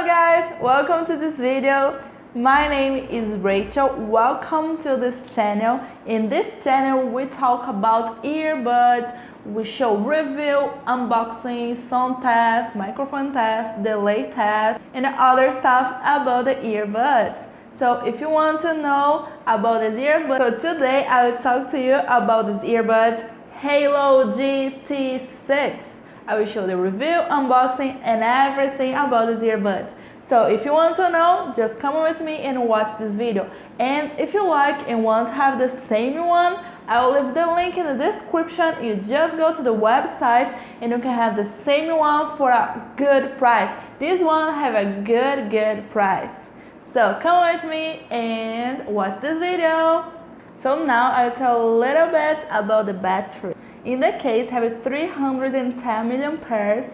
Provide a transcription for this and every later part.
Hello guys, welcome to this video. My name is Rachel. Welcome to this channel. In this channel we talk about earbuds, we show review, unboxing, sound test, microphone test, delay test, and other stuff about the earbuds. So if you want to know about this earbud, so today I will talk to you about this earbuds, Haylou GT6. I will show the review, unboxing, and everything about this earbud. So if you want to know, just come with me and watch this video. And if you like and want to have the same one, I will leave the link in the description. You just go to the website and you can have the same one for a good price. This one have a good price. So come with me and watch this video. So now I'll tell a little bit about the battery. In the case, have a 310 milliamp pairs.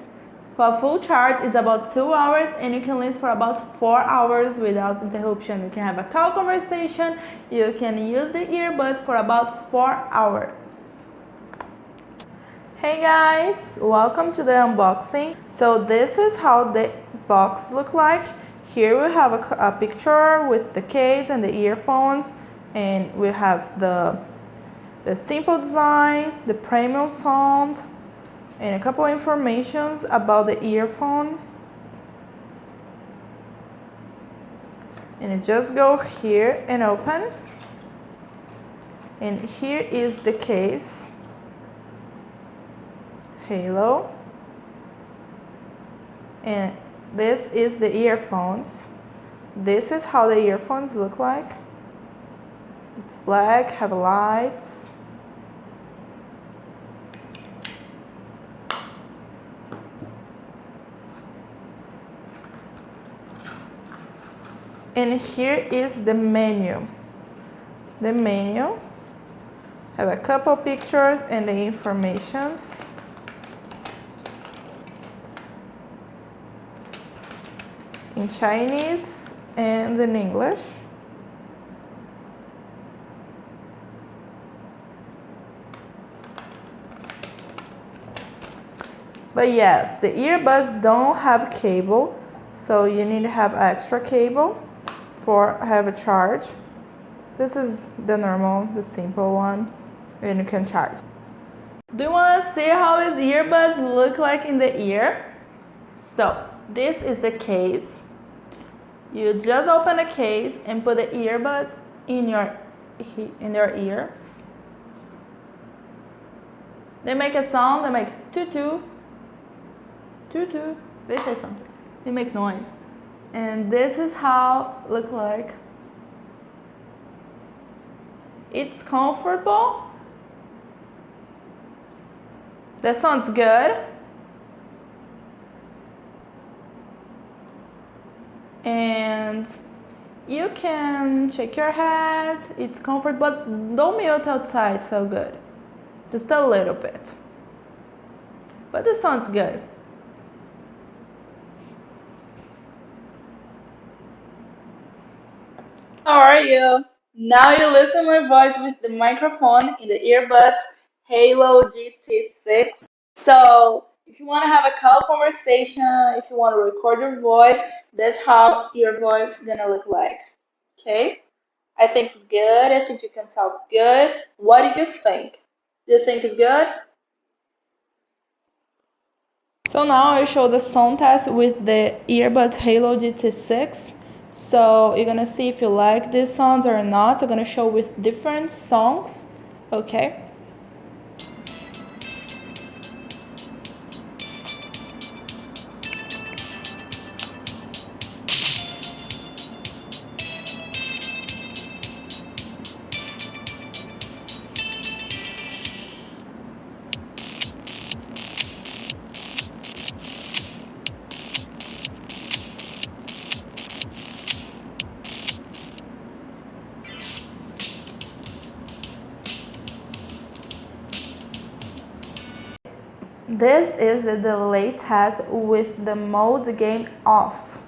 For a full charge, it's about 2 hours and you can listen for about 4 hours without interruption. You can have a call conversation, you can use the earbuds for about 4 hours. Hey guys, welcome to the unboxing. So this is how the box look like. Here we have a picture with the case and the earphones, and we have the simple design, the premium sound, and a couple informations about the earphone. And you just go here and open. And here is the case. Haylou. And this is the earphones. This is how the earphones look like. It's black, have lights. And here is the menu. The menu have a couple pictures and the informations. In Chinese and in English. But yes, the earbuds don't have cable, so you need to have extra cable for have a charge. This is the normal, the simple one, and you can charge. Do you want to see how these earbuds look like in the ear? So this is the case. You just open the case and put the earbuds in your ear. They make a sound, they make toot-toot, toot-toot. They say something. They make noise. And this is how it looks like. It's comfortable. That sounds good. And you can shake your head. It's comfortable, but don't mute outside so good. Just a little bit. But this sounds good. How are you? Now you listen to my voice with the microphone in the earbuds Haylou GT6. So if you want to have a call conversation, if you want to record your voice, that's how your voice is gonna look like. Okay? I think it's good. I think you can talk good. What do you think? Do you think it's good? So now I show the sound test with the earbuds Haylou GT6. So you're gonna see if you like these songs or not. I'm gonna show with different songs. Okay. This is a delay test with the mode game off.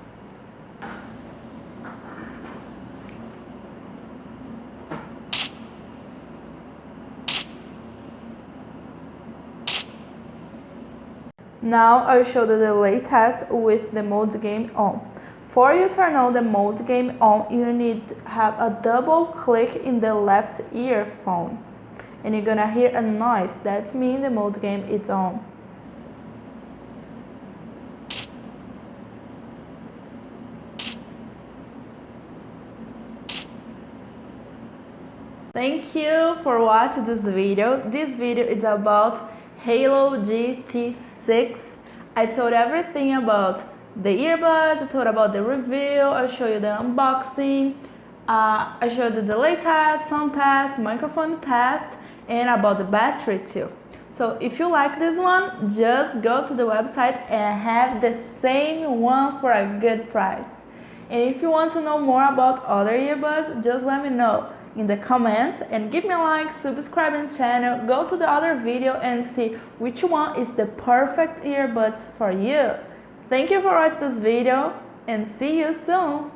Now I'll show the delay test with the mode game on. For you to turn on the mode game on, you need to have a double click in the left earphone. And you're gonna hear a noise. That means the mode game is on. Thank you for watching this video. This video is about Haylou GT6. I told everything about the earbuds, I told about the review, I showed you the unboxing, I showed you the delay test, sound test, microphone test, and about the battery too. So if you like this one, just go to the website and have the same one for a good price. And if you want to know more about other earbuds, just let me know in the comments and give me a like, subscribe to the channel, go to the other video and see which one is the perfect earbuds for you. Thank you for watching this video and see you soon!